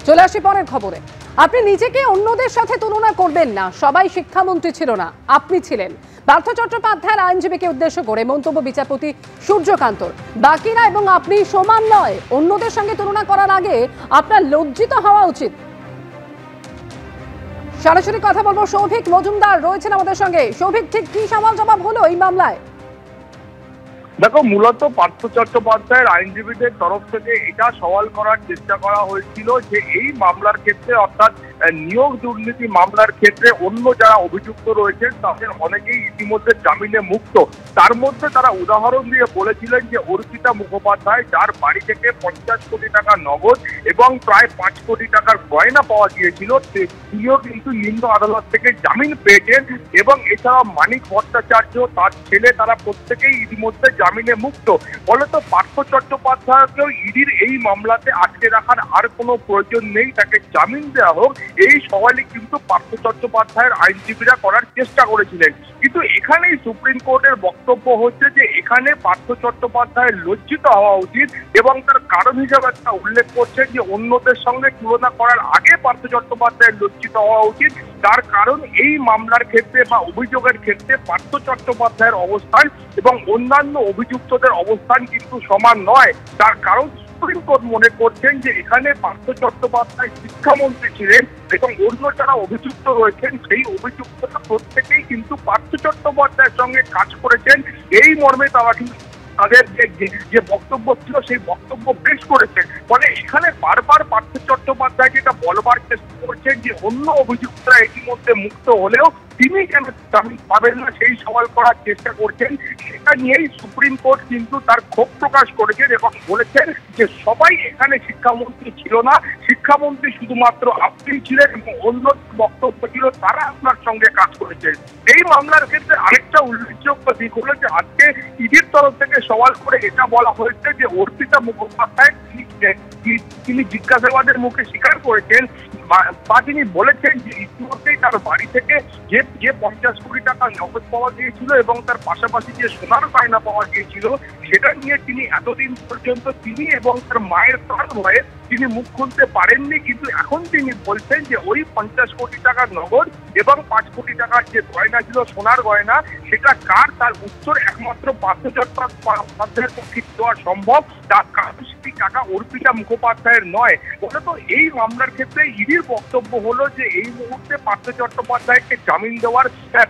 চলে আসি পরের খবরে। আপনি নিজেকে অন্যদের সাথে তুলনা করবেন না, সবাই শিক্ষামন্ত্রী ছিল না, আপনি ছিলেন। পার্থ চট্টোপাধ্যায়ের আইনজীবীকে উদ্দেশ্য করে মন্তব্য বিচারপতি সূর্যকান্তর। বাকিরা এবং আপনি সমান নয়, অন্যদের সঙ্গে তুলনা করার আগে আপনার লজ্জিত হওয়া উচিত। সরাসরি কথা বলবো, সৌভিক মজুমদার রয়েছেন আমাদের সঙ্গে। সৌভিক, ঠিক কি সওয়াল জবাব হলো এই মামলায়? দেখো, মূলত পার্থ চট্টোপাধ্যায়ের আইনজীবীদের তরফ থেকে এটা সওয়াল করার চেষ্টা করা হয়েছিল যে এই মামলার ক্ষেত্রে, অর্থাৎ নিয়োগ দুর্নীতি মামলার ক্ষেত্রে অন্য যারা অভিযুক্ত রয়েছেন তাদের অনেকেই ইতিমধ্যে জামিনে মুক্ত। তার মধ্যে তারা উদাহরণ দিয়ে বলেছিলেন যে অর্পিতা মুখোপাধ্যায়, যার বাড়ি থেকে 50 কোটি টাকা নগদ এবং প্রায় 5 কোটি টাকার গয়না পাওয়া গিয়েছিল, তিনিও কিন্তু নিম্ন আদালত থেকে জামিন পেয়েছেন। এবং এছাড়া মানিক ভট্টাচার্য, তার ছেলে, তারা প্রত্যেকেই ইতিমধ্যে জামিনে মুক্ত। ফলত পার্থ চট্টোপাধ্যায়কেও ইডির এই মামলাতে আটকে রাখার আর কোনো প্রয়োজন নেই, তাকে জামিন দেওয়া হোক, এই সওয়ালই কিন্তু পার্থ চট্টোপাধ্যায়ের আইনজীবীরা করার চেষ্টা করেছিলেন। কিন্তু এখানেই সুপ্রিম কোর্টের বক্তব্য হচ্ছে যে এখানে পার্থ চট্টোপাধ্যায়ের লজ্জিত হওয়া উচিত এবং তার কারণ হিসাবে একটা উল্লেখ করছেন যে অন্যদের সঙ্গে তুলনা করার আগে পার্থ চট্টোপাধ্যায়ের লজ্জিত হওয়া উচিত। তার কারণ এই মামলার ক্ষেত্রে বা অভিযোগের ক্ষেত্রে পার্থ চট্টোপাধ্যায়ের অবস্থান এবং অন্যান্য অভিযুক্তদের অবস্থান কিন্তু সমান নয়। তার কারণ সুপ্রিম কোর্ট মনে করছেন যে এখানে পার্থ চট্টোপাধ্যায় শিক্ষামন্ত্রী ছিলেন এবং অন্য যারা অভিযুক্ত রয়েছেন সেই অভিযুক্তরা প্রত্যেকেই কিন্তু পার্থ চট্টোপাধ্যায়ের সঙ্গে কাজ করেছেন। এই মর্মে তারা কিন্তু তাদের যে বক্তব্য ছিল সেই বক্তব্য পেশ করেছেন। ফলে এখানে বারবার পার্থ চট্টোপাধ্যায় যেটা বলবার চেষ্টা করছেন যে অন্য অভিযুক্তরা ইতিমধ্যে মুক্ত হলেও তিনি কেন জামিন পাবেন না, সেই সওয়াল করার চেষ্টা করছেন। সেটা নিয়েই সুপ্রিম কোর্ট কিন্তু তার ক্ষোভ প্রকাশ করেছেন এবং বলেছেন যে সবাই এখানে শিক্ষামন্ত্রী ছিল না, শিক্ষামন্ত্রী শুধুমাত্র আপনি ছিলেন এবং অন্য বক্তব্য ছিল তারা আপনার সঙ্গে কাজ করেছেন। এই মামলার ক্ষেত্রে আরেকটা উল্লেখযোগ্য দিক হলো যে আজকে ইডির তরফ থেকে সওয়াল করে এটা বলা হয়েছে যে অর্পিতা মুখোপাধ্যায় তিনি জিজ্ঞাসাবাদের মুখে স্বীকার করেছেন বা তিনি বলেছেন যে ইতিমধ্যেই তার বাড়ি থেকে যে 50 কোটি টাকা নগদ পাওয়া গিয়েছিল এবং তার পাশাপাশি যে সোনার গয়না পাওয়া গিয়েছিল সেটা নিয়ে তিনি এতদিন পর্যন্ত তিনি এবং তার মায়ের প্রাণ ভয়ে তিনি মুখ খুলতে পারেননি। কিন্তু এখন তিনি বলছেন যে ওই 50 কোটি টাকা নগদ এবং 5 কোটি টাকার যে গয়না ছিল, সোনার গয়না, সেটা কার, তার উত্তর একমাত্র পার্থ চট্টোপাধ্যায়ের পক্ষে দেওয়া সম্ভব। তার কারণ সেই টাকা অর্পিতা মুখোপাধ্যায়ের নয়। বলতো এই মামলার ক্ষেত্রে ইডির বক্তব্য হলো যে এই মুহূর্তে পার্থ চট্টোপাধ্যায়কে জামিন দেওয়ার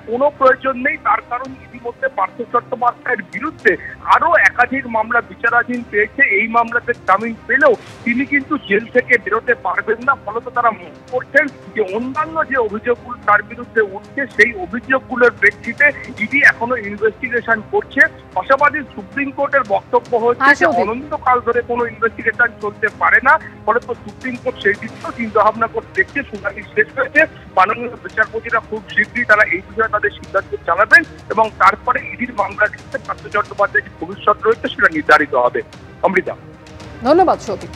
কোনো প্রয়োজন নেই। তার কারণ ইতিমধ্যে পার্থ চট্টোপাধ্যায়ের বিরুদ্ধে আরো একাধিক মামলা বিচারাধীন পেয়েছে। এই মামলাতে জামিন পেলেও তিনি কিন্তু জেল থেকে বেরোতে পারবেন না। ফলত তারা মনে করছেন যে অন্যান্য যে অভিযোগগুলো তার বিরুদ্ধে উঠছে সেই অভিযোগগুলোর প্রেক্ষিতে ইডি এখনো ইনভেস্টিগেশন করছে। পাশাপাশি সুপ্রিম কোর্টের বক্তব্য হচ্ছে যে অনন্তকাল ধরে কোনো ইনভেস্টিগেশন চলতে পারে না। ফলে তো সুপ্রিম কোর্ট সেই দিকেও চিন্তা ভাবনা করে দেখছে। শুনানি শেষ হয়েছে, মাননীয় বিচারপতিরা খুব শীঘ্রই তারা এই বিষয়ে তাদের সিদ্ধান্ত জানাবেন এবং তারপরে ইডির মামলার ক্ষেত্রে পার্থ চট্টোপাধ্যায়ের যে ভবিষ্যৎ রয়েছে সেটা নির্ধারিত হবে। অমৃতা, ধন্যবাদ সৌভিক।